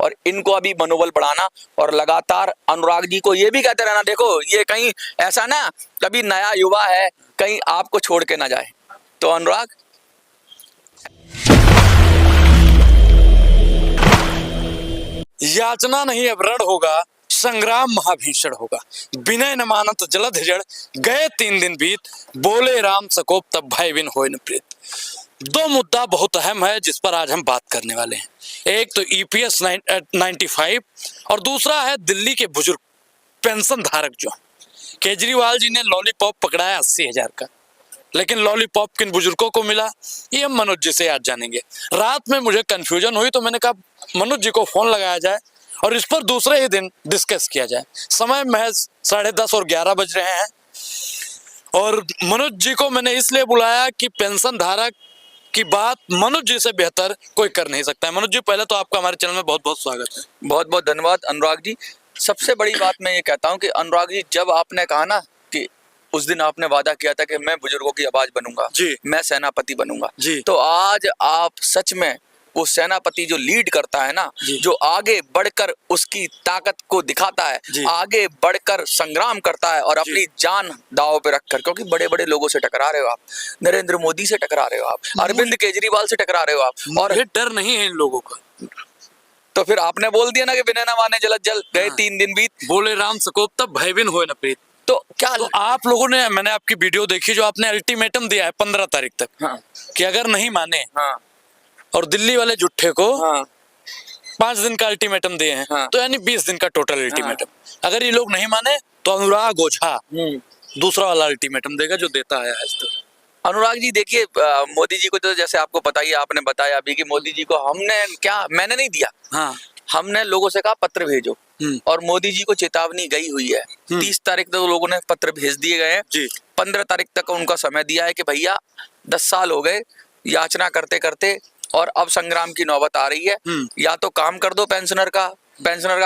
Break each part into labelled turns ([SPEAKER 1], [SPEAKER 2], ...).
[SPEAKER 1] और इनको अभी मनोबल बढ़ाना और लगातार अनुराग जी को ये भी कहते रहना, देखो ये कहीं ऐसा ना कभी नया युवा है कहीं आपको छोड़ के ना जाए। तो अनुराग,
[SPEAKER 2] याचना नहीं अब रण होगा, संग्राम महाभीषण होगा। विनय न मानत जलध जड़, गए 3 दिन बीत, बोले राम सकोप तब भय बिन होय न प्रीत। 2 मुद्दा बहुत अहम है जिस पर आज हम बात करने वाले हैं। एक तो ईपीएस 95 और दूसरा है दिल्ली के बुजुर्ग पेंशन धारक जो केजरीवाल जी ने लॉलीपॉप पकड़ाया 80,000 का, लेकिन लॉलीपॉप किन बुजुर्गों को मिला ये हम मनोज जी से आज जानेंगे। रात में मुझे कंफ्यूजन हुई तो मैंने कहा मनोज जी को फोन लगाया जाए और इस पर दूसरे ही दिन डिस्कस किया जाए। समय महज 10:30 और 11 बज रहे हैं और मनोज जी को मैंने इसलिए बुलाया कि पेंशन धारक की बात मनोज जी से बेहतर कोई कर नहीं सकता है। मनोज जी, पहले तो आपका हमारे चैनल में बहुत बहुत स्वागत है।
[SPEAKER 1] बहुत बहुत धन्यवाद अनुराग जी। सबसे बड़ी बात मैं ये कहता हूँ कि अनुराग जी, जब आपने कहा ना कि उस दिन आपने वादा किया था कि मैं बुजुर्गों की आवाज बनूंगा
[SPEAKER 2] जी,
[SPEAKER 1] मैं सेनापति बनूंगा
[SPEAKER 2] जी,
[SPEAKER 1] तो आज आप सच में वो सेनापति जो लीड करता है ना, जो आगे बढ़कर उसकी ताकत को दिखाता है, आगे बढ़कर संग्राम करता है और अपनी जान दांव पे रखकर, क्योंकि बड़े बड़े लोगों से टकरा रहे हो आप, नरेंद्र मोदी से टकरा रहे हो आप, अरविंद केजरीवाल से टकरा रहे हो आप, और
[SPEAKER 2] डर नहीं है इन लोगों का।
[SPEAKER 1] तो फिर आपने बोल दिया ना कि बिना न माने जलद जल गए 3 दिन बीत,
[SPEAKER 2] बोले राम सकोप तब भय बिन होय न प्रीत।
[SPEAKER 1] तो क्या
[SPEAKER 2] तो आप लोगों ने, मैंने आपकी वीडियो देखी जो आपने अल्टीमेटम दिया है 15 तारीख तक,
[SPEAKER 1] हाँ,
[SPEAKER 2] कि अगर नहीं माने,
[SPEAKER 1] हाँ,
[SPEAKER 2] और दिल्ली वाले जुट्ठे को
[SPEAKER 1] हाँ,
[SPEAKER 2] 5 दिन का अल्टीमेटम दिए हैं,
[SPEAKER 1] हाँ,
[SPEAKER 2] तो यानी 20 दिन का टोटल अल्टीमेटम। अगर ये लोग नहीं माने तो अनुराग ओझा दूसरा वाला अल्टीमेटम देगा जो देता है आज तक।
[SPEAKER 1] अनुराग जी देखिए, मोदी जी को तो जैसे आपको पता ही, आपने बताया अभी कि मोदी जी को हमने क्या, मैंने नहीं दिया,
[SPEAKER 2] हाँ,
[SPEAKER 1] हमने लोगों से कहा पत्र भेजो, और मोदी जी को चेतावनी गई हुई है। 30 तारीख तक लोगों ने पत्र भेज दिए गए हैं। 15 तारीख तक उनका समय दिया है कि भैया 10 साल हो गए याचना करते करते और अब संग्राम की नौबत आ रही है। या तो काम कर दो पेंशनर का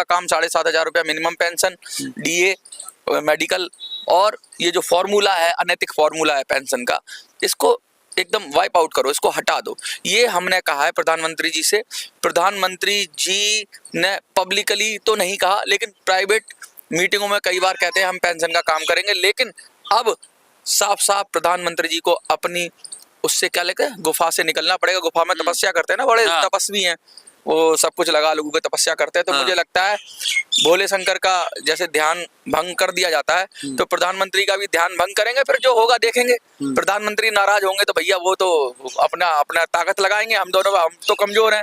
[SPEAKER 1] काम 7,500 रुपया मिनिमम पेंशन, डीए, मेडिकल, और ये जो फॉर्मूला है, अनैतिक फॉर्मूला है पेंशन का, इसको एकदम वाइप आउट करो, इसको हटा दो। ये हमने कहा है प्रधानमंत्री जी से। प्रधानमंत्री जी ने पब्लिकली तो नहीं कहा, लेकिन प्राइवेट मीटिंगों में कई बार कहते हैं हम पेंशन का काम करेंगे। लेकिन अब साफ साफ प्रधानमंत्री जी को अपनी उससे क्या लेकर गुफा से निकलना पड़ेगा। गुफा में तपस्या करते हैं ना, बड़े तपस्वी हैं वो, सब कुछ लगा लोगों के तपस्या करते हैं। तो मुझे लगता है भोले शंकर का जैसे ध्यान भंग कर दिया जाता है, तो प्रधानमंत्री का भी ध्यान भंग करेंगे, फिर जो होगा देखेंगे। प्रधानमंत्री नाराज होंगे तो भैया वो तो अपना अपना ताकत लगाएंगे। हम दोनों, हम तो कमजोर हैं,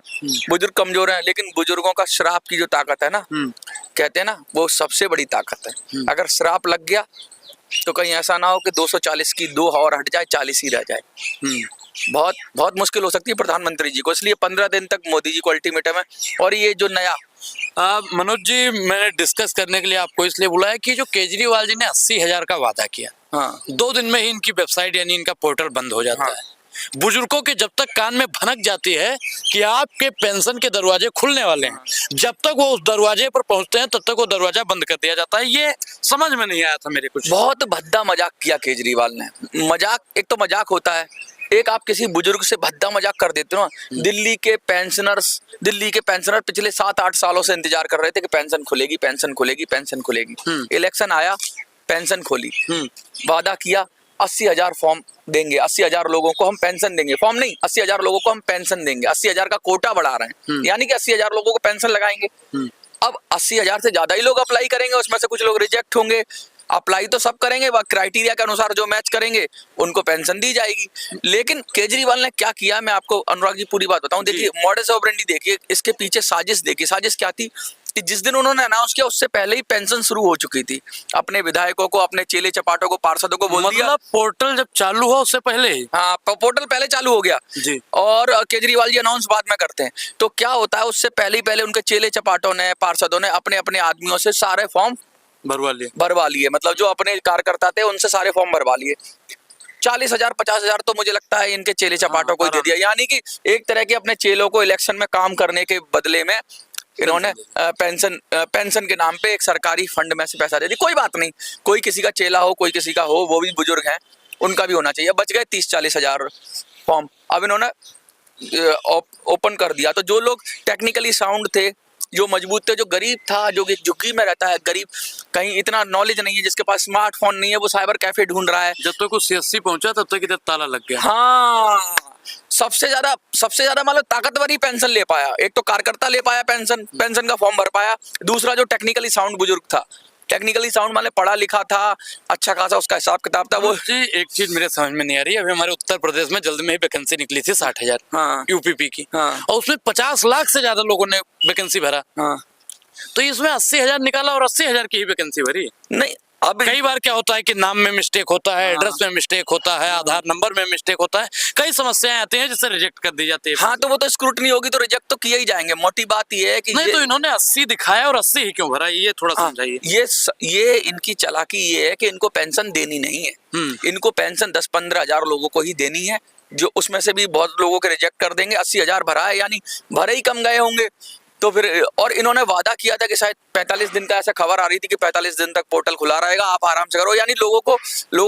[SPEAKER 1] बुजुर्ग कमजोर हैं, लेकिन बुजुर्गों का श्राप की जो ताकत है ना, कहते हैं ना, वो सबसे बड़ी ताकत है। अगर श्राप लग गया तो कहीं ऐसा ना हो कि 240 की 2 और हट जाए, 40 ही रह जाए। बहुत बहुत मुश्किल हो सकती है प्रधानमंत्री जी को। इसलिए 15 दिन तक मोदी जी को अल्टीमेटम है। और ये जो नया
[SPEAKER 2] मनोज जी, मैंने डिस्कस करने के लिए आपको इसलिए बुलाया कि जो केजरीवाल जी ने 80,000 का वादा किया, 2 दिन में ही इनकी वेबसाइट यानी इनका पोर्टल बंद हो जाता है। बुजुर्गों के जब तक कान में भनक जाती है कि आपके पेंशन के दरवाजे खुलने वाले हैं, जब तक वो उस दरवाजे पर पहुंचते हैं तब तक वो दरवाजा बंद कर दिया जाता है। ये समझ में नहीं आया था मेरे कुछ।
[SPEAKER 1] बहुत भद्दा मजाक किया केजरीवाल ने। मजाक, एक तो मजाक होता है, एक आप किसी बुजुर्ग से भद्दा मजाक कर देते हो। दिल्ली के पेंशनर पिछले 7-8 सालों से इंतजार कर रहे थे कि पेंशन खुलेगी, पेंशन खुलेगी, पेंशन खुलेगी। इलेक्शन आया, पेंशन खोली, वादा किया 80,000 फॉर्म देंगे, 80,000 लोगों को हम पेंशन देंगे, फॉर्म नहीं, 80,000 लोगों को हम पेंशन देंगे। 80,000 का कोटा बढ़ा रहे हैं, यानी कि 80,000 लोगों को पेंशन लगाएंगे। अब 80,000 से ज्यादा ही लोग अप्लाई करेंगे, उसमें से कुछ लोग रिजेक्ट होंगे। अप्लाई तो सब करेंगे, वह क्राइटेरिया के अनुसार जो मैच करेंगे उनको पेंशन दी जाएगी। लेकिन केजरीवाल ने क्या किया, मैं आपको अनुराग जी पूरी बात बताऊं। देखिए मॉडस ऑपरेंडी देखिए, इसके पीछे साजिश देखिए। साजिश क्या थी कि जिस दिन उन्होंने अनाउंस किया उससे पहले ही पेंशन शुरू हो चुकी थी। अपने विधायकों को, अपने चेले चपाटों को, पार्षदों को बोल दिया।
[SPEAKER 2] पोर्टल जब चालू हुआ उससे पहले ही,
[SPEAKER 1] हाँ, पोर्टल पहले चालू हो गया जी। और केजरीवाल जी अनाउंस बाद में करते हैं। तो क्या होता है, उससे पहले उनके चेले चपाटों ने, पार्षदों ने अपने अपने आदमियों से सारे फॉर्म भरवा लिए। मतलब जो अपने कार्यकर्ता थे उनसे सारे फॉर्म भरवा लिए। 40,000 50,000 तो मुझे लगता है इनके चेले चपाटों को ही दे दिया। यानी कि एक तरह के अपने चेलों को इलेक्शन में काम करने के बदले में इन्होंने पेंशन के नाम पे एक सरकारी फंड में से पैसा दे दी। कोई बात नहीं, कोई किसी का चेला हो, कोई किसी का हो, वो भी बुजुर्ग हैं, उनका भी होना चाहिए। बच गए 30-40 हजार फॉर्म। अब इन्होंने ओपन कर दिया। तो जो लोग टेक्निकली साउंड थे, जो मजबूत थे, जो गरीब था, जो कि झुग्गी में रहता है, गरीब, कहीं इतना नॉलेज नहीं है, जिसके पास स्मार्टफोन नहीं है, वो साइबर कैफे ढूंढ रहा है।
[SPEAKER 2] जब तक वो सीएससी पहुंचा तब तक इधर ताला लग गया।
[SPEAKER 1] हाँ, सबसे ज्यादा मतलब ताकतवर ही पेंशन ले पाया। एक तो कार्यकर्ता ले पाया पेंशन का फॉर्म भर पाया। दूसरा जो टेक्निकली साउंड बुजुर्ग था, टेक्निकली साउंड मतलब पढ़ा लिखा था, अच्छा खासा उसका हिसाब किताब था। वो
[SPEAKER 2] जी एक चीज मेरे समझ में नहीं आ रही, अभी हमारे उत्तर प्रदेश में जल्द में ही वैकेंसी निकली थी 60,000
[SPEAKER 1] हाँ।
[SPEAKER 2] यूपीपी की,
[SPEAKER 1] हाँ।
[SPEAKER 2] और उसमें 50 लाख से ज्यादा लोगों ने वैकेंसी भरा।
[SPEAKER 1] हाँ।
[SPEAKER 2] तो इसमें 80,000 निकाला और 80,000 की ही वैकेंसी भरी।
[SPEAKER 1] नहीं, अब
[SPEAKER 2] कई बार क्या होता है कि नाम में मिस्टेक होता है, एड्रेस में मिस्टेक होता है, आधार नंबर में मिस्टेक होता है, कई समस्याएं आती हैं जिससे रिजेक्ट कर दी जाती है।
[SPEAKER 1] हाँ, तो वो तो स्क्रूटनी होगी तो रिजेक्ट तो किए ही जाएंगे। मोटी बात ये है कि
[SPEAKER 2] नहीं, तो इन्होंने 80 दिखाया और 80 ही क्यों भरा, ये थोड़ा समझाइए।
[SPEAKER 1] ये इनकी चालाकी ये है कि इनको पेंशन देनी नहीं है। इनको पेंशन 10-15 हजार लोगों को ही देनी है, जो उसमें से भी बहुत लोगों के रिजेक्ट कर देंगे। 80,000 भरा है, यानी भरे ही कम गए होंगे। तो फिर, और इन्होंने वादा किया था कि शायद 45 दिन का, ऐसा खबर आ रही थी कि 45 दिन तक पोर्टल खुला रहेगा, आप आराम से करो। यानी लोगों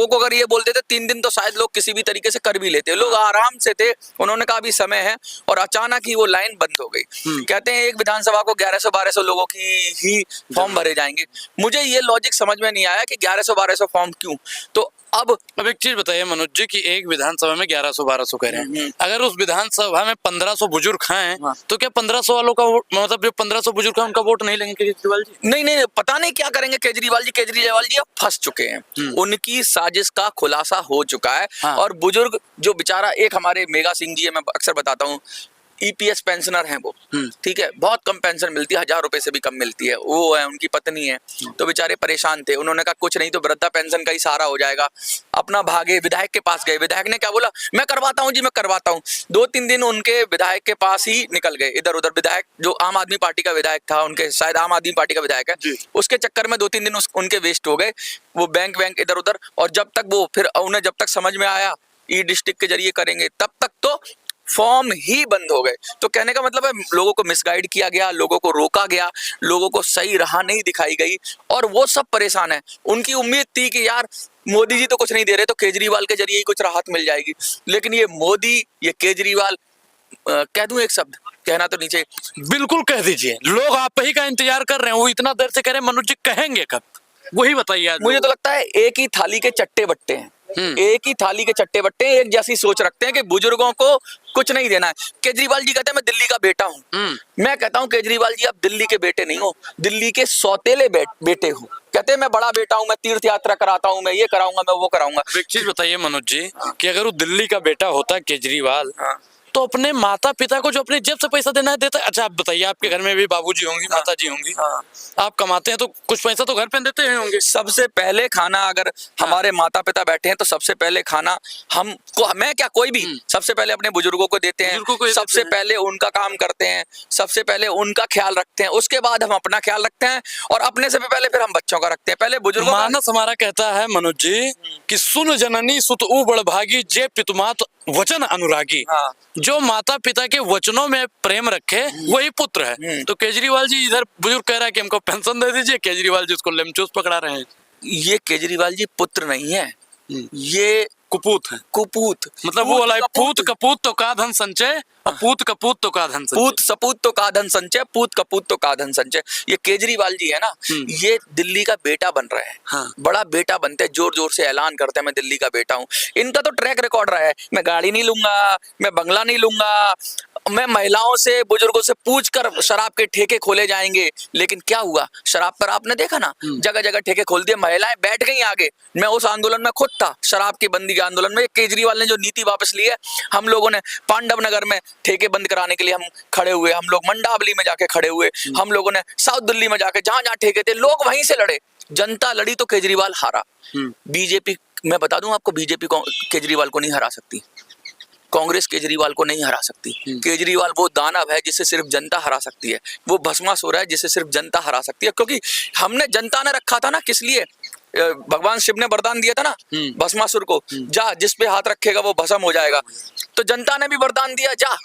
[SPEAKER 1] को अगर ये बोलते थे 3 दिन, तो शायद लोग किसी भी तरीके से कर भी लेते। लोग आराम से थे, उन्होंने कहा अभी समय है, और अचानक ही वो लाइन बंद हो गई। कहते हैं एक विधानसभा को 1100-1200 लोगों की ही फॉर्म भरे जाएंगे। मुझे ये लॉजिक समझ में नहीं आया कि 1100-1200 फॉर्म क्यों। तो अब
[SPEAKER 2] एक चीज बताइए मनोज जी कि एक विधानसभा में 1100-1200 कह रहे हैं, अगर उस विधानसभा में 1500 बुजुर्ग हैं, तो क्या 1500 वालों का मतलब जो 1500 बुजुर्ग हैं उनका वोट नहीं लेंगे केजरीवाल जी?
[SPEAKER 1] नहीं, पता नहीं क्या करेंगे केजरीवाल जी अब फंस चुके हैं। उनकी साजिश का खुलासा हो चुका है।
[SPEAKER 2] हाँ।
[SPEAKER 1] और बुजुर्ग जो बेचारा, एक हमारे मेगा सिंह जी है, मैं अक्सर बताता हूँ, ईपीएस पेंशनर हैं वो, ठीक है, बहुत कम पेंशन मिलती है, 1000 रुपए से भी कम मिलती है। वो है, उनकी पत्नी है, तो बेचारे परेशान थे। उन्होंने कहा कुछ नहीं तो वृद्धा पेंशन का ही सहारा हो जाएगा। अपना भागे, विधायक के पास गए। विधायक ने क्या बोला, मैं करवाता हूँ जी, मैं करवाता हूँ। 2-3 दिन उनके विधायक के पास ही निकल गए, इधर उधर। विधायक जो आम आदमी पार्टी का विधायक था, उनके शायद आम आदमी पार्टी का विधायक है, उसके चक्कर में 2-3 दिन उनके वेस्ट हो गए। वो बैंक इधर उधर, और जब तक वो, फिर उन्हें जब तक समझ में आया ई डिस्ट्रिक्ट के जरिए करेंगे, तब तक तो फॉर्म ही बंद हो गए। तो कहने का मतलब है, लोगों को मिसगाइड किया गया, लोगों को रोका गया, लोगों को सही राह नहीं दिखाई गई, और वो सब परेशान है। उनकी उम्मीद थी कि यार मोदी जी तो कुछ नहीं दे रहे, तो केजरीवाल के जरिए ही कुछ राहत मिल जाएगी। लेकिन ये मोदी, ये केजरीवाल, कह दूं एक शब्द, कहना तो नीचे,
[SPEAKER 2] बिल्कुल कह दीजिए, लोग आप ही का इंतजार कर रहे हैं। वो इतना देर से कह रहे हैं मनोज जी कहेंगे कब, वही बताइए।
[SPEAKER 1] मुझे तो लगता है एक ही थाली के चट्टे बट्टे हैं, एक ही थाली के चट्टे बट्टे, एक जैसी सोच रखते हैं कि बुजुर्गों को कुछ नहीं देना है। केजरीवाल जी कहते हैं मैं दिल्ली का बेटा हूं। मैं कहता हूं केजरीवाल जी आप दिल्ली के बेटे नहीं हो, दिल्ली के सौतेले बेटे हो। कहते हैं मैं बड़ा बेटा हूं, मैं तीर्थ यात्रा कराता हूं, मैं ये कराऊंगा, मैं वो कराऊंगा।
[SPEAKER 2] एक चीज बताइए मनोज जी कि अगर वो दिल्ली का बेटा होता केजरीवाल, तो अपने माता पिता को जो अपने जेब से पैसा देना है देता है। अच्छा आप बताइए, आपके घर में भी बाबूजी होंगी, माताजी होंगी, आप कमाते हैं तो कुछ पैसा तो घर पे देते ही होंगे।
[SPEAKER 1] सबसे पहले खाना, अगर हमारे माता पिता बैठे हैं तो सबसे पहले खाना हमको, मैं क्या कोई भी, सबसे पहले अपने बुजुर्गों को देते हैं, सबसे पहले उनका काम करते हैं, सबसे पहले उनका ख्याल रखते हैं, उसके बाद हम अपना ख्याल रखते हैं, और अपने से भी पहले फिर हम बच्चों का रखते हैं। पहले बुजुर्गों का।
[SPEAKER 2] मानस हमारा कहता है मनोज जी कि सुन जननी सुत ऊ बड़ भागी, जे पितुमात वचन अनुरागी। जो माता पिता के वचनों में प्रेम रखे वही पुत्र है। तो केजरीवाल जी इधर बुजुर्ग कह रहा है कि हमको पेंशन दे दीजिए, केजरीवाल जी उसको लेमचूस पकड़ा रहे हैं।
[SPEAKER 1] ये केजरीवाल जी पुत्र नहीं है, ये
[SPEAKER 2] कुपूत है।
[SPEAKER 1] कुपूत
[SPEAKER 2] मतलब वो वाला पूत कपूत तो का धन संचय, पूत कपूत तो का धन संचय,
[SPEAKER 1] पूत सपूत तो का धन संचय, पूत कपूत तो का धन संचय। ये केजरीवाल जी है ना, ये दिल्ली का बेटा बन रहे हैं। हाँ। बड़ा बेटा बनते हैं, जोर जोर से ऐलान करते हैं मैं दिल्ली का बेटा हूँ। इनका तो ट्रैक रिकॉर्ड रहा है, मैं गाड़ी नहीं लूंगा, मैं बंगला नहीं लूंगा, मैं महिलाओं से, बुजुर्गों से पूछ कर शराब के ठेके खोले जाएंगे। लेकिन क्या हुआ, शराब पर आपने देखा ना, जगह जगह ठेके खोल दिए, महिलाएं बैठ गई आगे। मैं उस आंदोलन में खुद था, शराब की बंदी के आंदोलन में। केजरीवाल ने जो नीति वापस ली है, हम लोगों ने पांडव नगर में ठेके बंद कराने के लिए हम खड़े हुए, हम लोग मंडावली में जाके खड़े हुए, हम लोगों ने साउथ दिल्ली में जाके, जहां जहां ठेके थे लोग वहीं से लड़े। जनता लड़ी तो केजरीवाल हारा। बीजेपी, मैं बता दूं आपको, बीजेपी केजरीवाल को नहीं हरा सकती, कांग्रेस केजरीवाल को नहीं हरा सकती। केजरीवाल वो दानव है जिसे सिर्फ जनता हरा सकती है, वो भस्मासुर है जिसे सिर्फ जनता हरा सकती है। क्योंकि हमने, जनता ने रखा था ना, किस लिए, भगवान शिव ने वरदान दिया था ना भस्मासुर को, जा जिस पे हाथ रखेगा वो भस्म हो जाएगा। तो जनता ने भी वरदान दिया, जा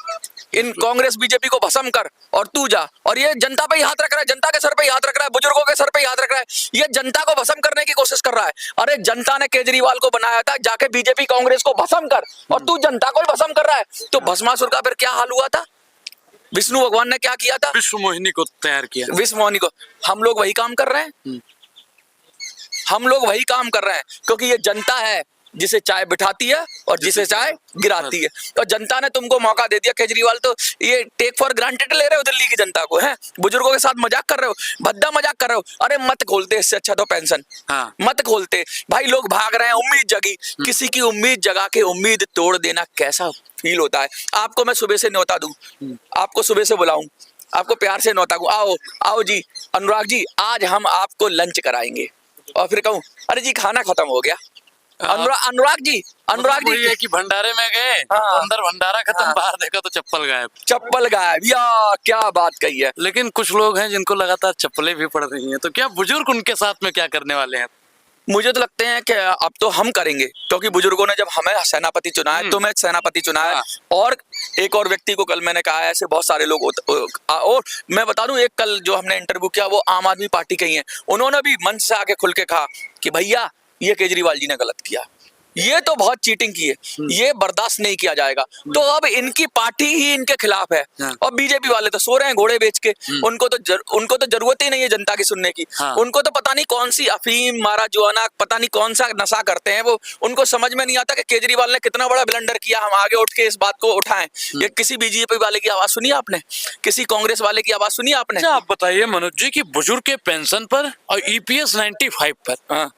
[SPEAKER 1] इन कांग्रेस बीजेपी को भस्म कर और तू जा। और ये जनता पे ही हाथ रख रहा है, जनता के सर पे ही हाथ रख रहा है, बुजुर्गों के सर पे ही हाथ रख रहा है, ये जनता को भस्म करने की कोशिश कर रहा है। अरे जनता ने केजरीवाल को बनाया था, जाके बीजेपी कांग्रेस को भस्म कर, और तू जनता को ही भस्म कर रहा है। तो भस्मासुर का फिर क्या हाल हुआ था, विष्णु भगवान ने क्या किया था?
[SPEAKER 2] विश्व मोहिनी को तैयार किया।
[SPEAKER 1] विश्व मोहिनी को। हम लोग वही काम कर रहे हैं, हम लोग वही काम कर रहे हैं, क्योंकि ये जनता है जिसे चाय बिठाती है और जिसे चाय गिराती है। और जनता ने तुमको मौका दे दिया। केजरीवाल तो ये टेक फॉर ग्रांटेड ले रहे हो दिल्ली की जनता को, है बुजुर्गों के साथ मजाक कर रहे हो, भद्दा मजाक कर रहे हो। अरे मत खोलते, इससे अच्छा तो पेंशन।
[SPEAKER 2] हाँ।
[SPEAKER 1] मत खोलते भाई, लोग भाग रहे हैं, उम्मीद जगी। किसी की उम्मीद जगा के उम्मीद तोड़ देना कैसा फील होता है? आपको मैं सुबह से न्योता दूं, आपको सुबह से बुलाऊं, आपको प्यार से न्योता दूं, आओ आओ जी अनुराग जी, आज हम आपको लंच कराएंगे, और फिर कहूं अरे जी खाना खत्म हो गया। अनुराग जी, अनुराग
[SPEAKER 2] वही
[SPEAKER 1] जी
[SPEAKER 2] है कि भंडारे में गए,
[SPEAKER 1] हाँ।
[SPEAKER 2] अंदर भंडारा खत्म,
[SPEAKER 1] हाँ।
[SPEAKER 2] बाहर देखा तो चप्पल गायब।
[SPEAKER 1] चप्पल गायब, या क्या बात कही है।
[SPEAKER 2] लेकिन कुछ लोग हैं जिनको लगातार चप्पलें भी पड़ रही हैं, तो क्या बुजुर्ग उनके साथ में क्या करने वाले हैं?
[SPEAKER 1] मुझे तो लगते हैं कि अब तो हम करेंगे, क्योंकि बुजुर्गों ने जब हमें सेनापति चुना है, तो मैं सेनापति चुना है।
[SPEAKER 2] हाँ।
[SPEAKER 1] और एक और व्यक्ति को कल मैंने कहा है, ऐसे बहुत सारे लोग और मैं बता दूं, एक कल जो हमने इंटरव्यू किया वो आम आदमी पार्टी के ही हैं, उन्होंने भी मंच से आके खुल के कहा कि भैया ये केजरीवाल जी ने गलत किया, ये तो बहुत चीटिंग की है, ये बर्दाश्त नहीं किया जाएगा। तो अब इनकी पार्टी ही इनके खिलाफ है।
[SPEAKER 2] हाँ।
[SPEAKER 1] और बीजेपी वाले तो सो रहे हैं घोड़े बेच के, उनको तो जरूरत ही नहीं है जनता की सुनने की।
[SPEAKER 2] हाँ।
[SPEAKER 1] उनको तो पता नहीं कौन सी अफीम माराजुआना, पता नहीं कौन सा नशा करते हैं वो, उनको समझ में नहीं आता कि केजरीवाल ने कितना बड़ा ब्लंडर किया, हम आगे उठ के इस बात को उठाएं। ये किसी बीजेपी वाले की आवाज सुनी आपने? किसी कांग्रेस वाले की आवाज सुनी आपने?
[SPEAKER 2] अच्छा, आप बताइए मनोज जी कि बुजुर्ग के पेंशन पर और ईपीएस 95 पर
[SPEAKER 1] हाँ।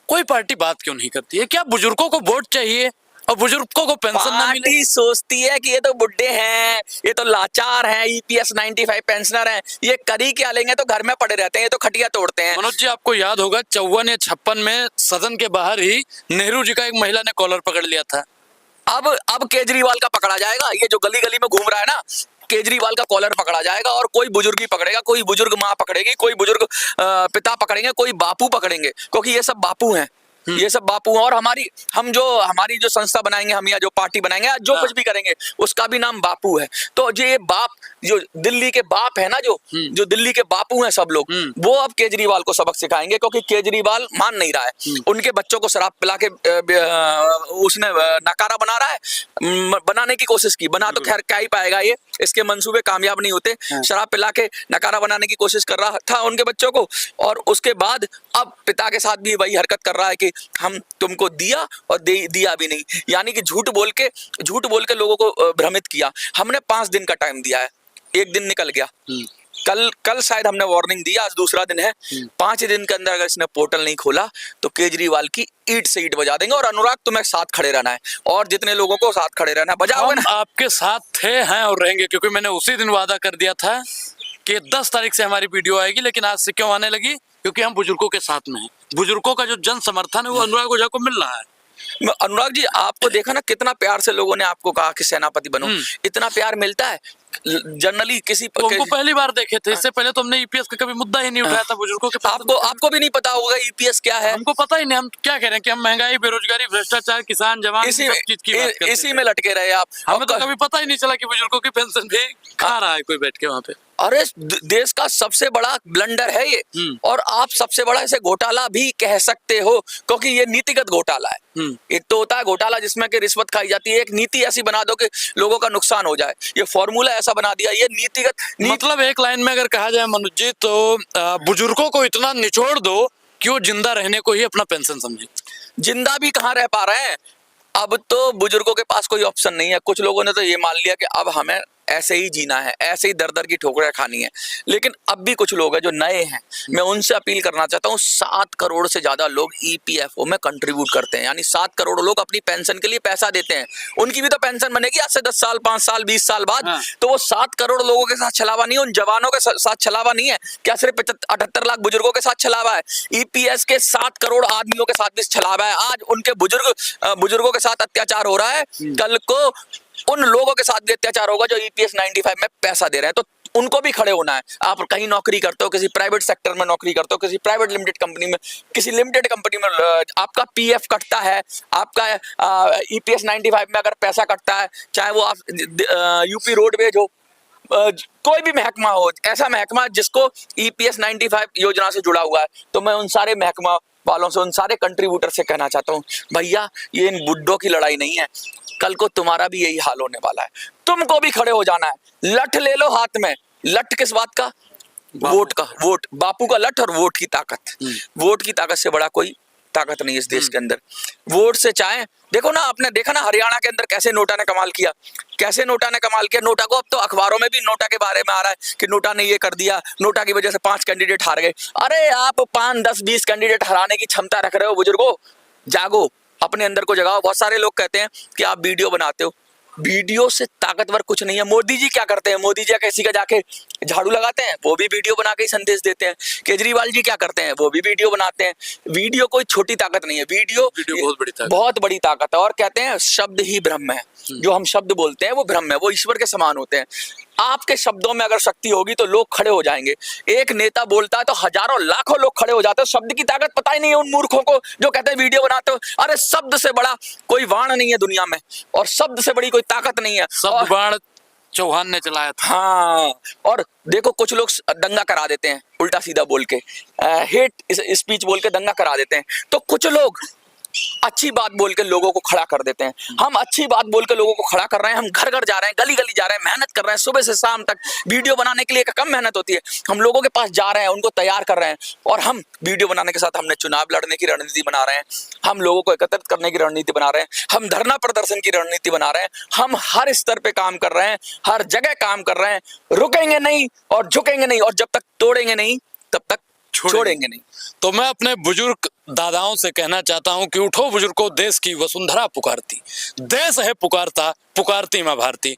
[SPEAKER 2] कोई पार्टी बात क्यों नहीं करती है? क्या बुजुर्गों को वोट चाहिए और बुजुर्गों को पेंशन ना मिले?
[SPEAKER 1] पार्टी सोचती है कि ये तो बुड्ढे हैं, ये तो लाचार हैं, ईपीएस 95 पेंशनर हैं, ये करी क्या लेंगे, तो घर में पड़े रहते हैं, ये तो खटिया तोड़ते हैं।
[SPEAKER 2] मनोज जी, आपको याद होगा 54 या 56 में सदन के बाहर ही नेहरू जी का एक महिला ने कॉलर पकड़ लिया था।
[SPEAKER 1] अब केजरीवाल का पकड़ा जाएगा, ये जो गली गली में घूम रहा है ना, केजरीवाल का कॉलर पकड़ा जाएगा, और कोई बुजुर्ग ही पकड़ेगा, कोई बुजुर्ग माँ पकड़ेगी, कोई बुजुर्ग पिता पकड़ेंगे, कोई बापू पकड़ेंगे, क्योंकि ये सब बापू हैं, ये सब बापू हैं। और हमारी जो संस्था बनाएंगे हम, या जो पार्टी बनाएंगे, या जो कुछ भी करेंगे, उसका भी नाम बापू है। तो जो ये बाप, जो दिल्ली के बाप है ना, जो दिल्ली के बापू हैं सब लोग, वो अब केजरीवाल को सबक सिखाएंगे, क्योंकि केजरीवाल मान नहीं रहा है। उनके बच्चों को शराब पिला के उसने नकारा बना रहा है, बनाने की कोशिश की, बना तो खैर क्या ही पाएगा, ये इसके मंसूबे कामयाब नहीं होते। शराब पिला के नकारा बनाने की कोशिश कर रहा था उनके बच्चों को, और उसके बाद अब पिता के साथ भी वही हरकत कर रहा है कि हम तुमको दिया और दिया भी नहीं, यानी कि झूठ बोल के लोगों को भ्रमित किया। हमने 5 दिन का टाइम दिया है, एक दिन निकल गया, कल शायद हमने वार्निंग दी, आज दूसरा दिन है। 5 दिन के अंदर अगर इसने पोर्टल नहीं खोला तो केजरीवाल की ईंट से ईंट बजा देंगे। और अनुराग, तुम्हें साथ खड़े रहना है, और जितने लोगों को साथ खड़े रहना है, बजाओगे ना?
[SPEAKER 2] आपके साथ थे, हैं और रहेंगे, क्योंकि मैंने उसी दिन वादा कर दिया था कि 10 तारीख से हमारी वीडियो आएगी। लेकिन आज से क्यों आने लगी? क्योंकि हम बुजुर्गों के साथ में हैं। बुजुर्गों का जो जन समर्थन है वो अनुराग ओझा को मिल रहा है।
[SPEAKER 1] अनुराग जी, आपको देखा ना कितना प्यार से लोगों ने आपको कहा कि सेनापति बनो, इतना प्यार मिलता है जनरली किसी
[SPEAKER 2] तो हमको पहली बार देखे थे, इससे पहले तो हमने ईपीएस का कभी मुद्दा ही नहीं उठाया था बुजुर्गों के।
[SPEAKER 1] आपको भी नहीं पता होगा ईपीएस क्या है?
[SPEAKER 2] हमको पता ही नहीं। हम क्या कह रहे हैं कि हम महंगाई, बेरोजगारी, भ्रष्टाचार, किसान, जवान, सब चीज की बात करते हैं।
[SPEAKER 1] इसी में लटके रहे आप।
[SPEAKER 2] हमें तो कभी पता ही नहीं चला कि बुजुर्गों की पेंशन भी खा रहा है कोई बैठ के वहाँ पे।
[SPEAKER 1] अरे देश का सबसे बड़ा ब्लंडर है ये, और आप सबसे बड़ा इसे घोटाला भी कह सकते हो, क्योंकि ये नीतिगत घोटाला है। एक तो होता है घोटाला जिसमें कि रिश्वत खाई जाती है, एक नीति ऐसी बना दो कि लोगों का नुकसान हो जाए, ये फॉर्मूला ऐसा बना दिया, ये
[SPEAKER 2] मतलब एक लाइन में अगर कहा जाए मनोज जी, तो बुजुर्गों को इतना निचोड़ दो कि वो जिंदा रहने को ही अपना पेंशन समझे।
[SPEAKER 1] जिंदा भी कहाँ रह पा रहे हैं, अब तो बुजुर्गों के पास कोई ऑप्शन नहीं है। कुछ लोगों ने तो ये मान लिया कि अब हमें ऐसे ही जीना है, ऐसे ही दर दर की ठोकरें खानी है। लेकिन अब भी कुछ लोग हैं जो नए हैं, मैं उनसे अपील करना चाहता हूँ। 7 करोड़ से ज्यादा लोग ईपीएफओ में कंट्रीब्यूट करते हैं, यानी 7 करोड़ लोग अपनी पेंशन के लिए पैसा देते हैं। उनकी भी तो पेंशन बनेगी आज से 10 साल, 5 साल, 20 साल बाद। तो वो 7 करोड़ लोगों के साथ छलावा नहीं है, उन जवानों के साथ छलावा नहीं है। क्या सिर्फ 78 लाख बुजुर्गों के साथ छलावा है? ईपीएस के 7 करोड़ आदमियों के साथ भी छलावा है। आज उनके बुजुर्गों के साथ अत्याचार हो रहा है, कल को उन लोगों के साथ भी अत्याचार होगा जो ईपीएस 95 में पैसा दे रहे हैं। तो उनको भी खड़े होना है। आप कहीं नौकरी करते हो, किसी प्राइवेट सेक्टर में नौकरी करते हो, किसी प्राइवेट लिमिटेड कंपनी में, किसी लिमिटेड कंपनी में आपका पीएफ कटता है, आपका ईपीएस 95 में अगर पैसा कटता है, चाहे वो आप यूपी रोडवेज हो, कोई भी महकमा हो, ऐसा महकमा जिसको ईपीएस 95 योजना से जुड़ा हुआ है, तो मैं उन सारे महकमा वालों से, उन सारे कंट्रीब्यूटर से कहना चाहता हूँ, भैया ये इन बुड्ढों की लड़ाई नहीं है, कल को तुम्हारा भी यही हाल होने वाला है, तुमको भी खड़े हो जाना है। लठ ले लो हाथ में। लठ किस बात का? वोट का। वोट, बापू का लठ और वोट की ताकत। वोट की ताकत से बड़ा कोई ताकत नहीं इस देश के अंदर। वोट से चाहे, देखो ना, आपने देखा ना हरियाणा के अंदर कैसे नोटा ने कमाल किया, कैसे नोटा ने कमाल किया। नोटा को अब तो अखबारों में भी नोटा के बारे में आ रहा है कि नोटा ने ये कर दिया, नोटा की वजह से 5 कैंडिडेट हार गए। अरे आप 5, 10, 20 कैंडिडेट हराने की क्षमता रख रहे हो बुजुर्गो, जागो, अपने अंदर को जगाओ। बहुत सारे लोग कहते हैं कि आप वीडियो बनाते हो, वीडियो से ताकतवर कुछ नहीं है। मोदी जी क्या करते हैं? मोदी जी किसी का जाके झाड़ू लगाते हैं? वो भी वीडियो बना के ही संदेश देते हैं। केजरीवाल जी क्या करते हैं? वो भी वीडियो बनाते हैं। वीडियो कोई छोटी ताकत नहीं है, वीडियो बहुत बड़ी ताकत है। और कहते हैं शब्द ही ब्रह्म है, जो हम शब्द बोलते हैं वो ब्रह्म है, वो ईश्वर के समान होते हैं। आपके शब्दों में अगर शक्ति होगी तो लोग खड़े हो जाएंगे। एक नेता बोलता है तो हजारों लाखों लोग खड़े हो जाते हैं। शब्द की ताकत पता ही नहीं है उन मूर्खों को जो कहते हैं वीडियो बनाते हो। अरे शब्द से बड़ा कोई वाण नहीं है दुनिया में, और शब्द से बड़ी कोई ताकत नहीं है।
[SPEAKER 2] शब्द बाण चौहान ने चलाया था।
[SPEAKER 1] हाँ, और देखो कुछ लोग दंगा करा देते हैं उल्टा सीधा बोल के, हेट स्पीच बोल के दंगा करा देते हैं। तो कुछ लोग अच्छी बात बोल के लोगों को खड़ा कर देते हैं। हम अच्छी बात बोल के लोगों को खड़ा कर रहे हैं, हम घर घर जा रहे हैं, गली गली जा रहे हैं, मेहनत कर रहे हैं, सुबह से शाम तक वीडियो बनाने के लिए कम मेहनत होती है। हम लोगों के पास जा रहे हैं, उनको तैयार कर रहे हैं, और हम वीडियो बनाने के साथ हमने चुनाव लड़ने की रणनीति बना रहे हैं, हम लोगों को एकत्रित करने की रणनीति बना रहे हैं, हम धरना प्रदर्शन की रणनीति बना रहे हैं, हम हर स्तर पे काम कर रहे हैं, हर जगह काम कर रहे हैं। रुकेंगे नहीं और झुकेंगे नहीं, और जब तक तोड़ेंगे नहीं तब तक छोड़ेंगे नहीं।
[SPEAKER 2] तो मैं अपने बुजुर्ग दादाओं से कहना चाहता हूं कि उठो बुजुर्गों, देश की वसुंधरा पुकारती, देश है पुकारता, पुकारती मां भारती।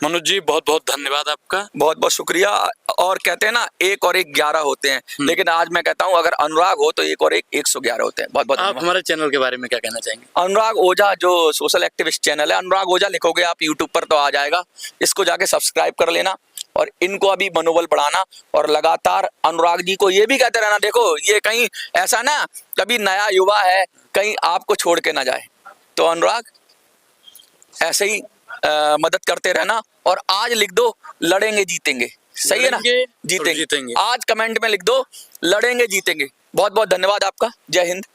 [SPEAKER 2] मनोज जी बहुत बहुत धन्यवाद आपका।
[SPEAKER 1] बहुत बहुत शुक्रिया। और कहते हैं ना 1 और 1 11 होते हैं, लेकिन आज मैं कहता हूं अगर अनुराग हो तो 1 और 1 111 होते हैं। बहुत बहुत
[SPEAKER 2] आप हमारे चैनल के बारे में क्या कहना चाहेंगे?
[SPEAKER 1] अनुराग ओझा जो सोशल एक्टिविस्ट चैनल है, अनुराग ओझा लिखोगे आप यूट्यूब पर तो आ जाएगा, इसको जाके सब्सक्राइब कर लेना, और इनको अभी मनोबल बढ़ाना, और लगातार अनुराग जी को ये भी कहते रहना, देखो ये कहीं ऐसा ना कभी नया युवा है कहीं आपको छोड़ के ना जाए। तो अनुराग ऐसे ही मदद करते रहना, और आज लिख दो लड़ेंगे जीतेंगे। सही है ना? जीतेंगे। आज कमेंट में लिख दो लड़ेंगे जीतेंगे। बहुत बहुत धन्यवाद आपका। जय हिंद,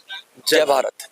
[SPEAKER 1] जय भारत।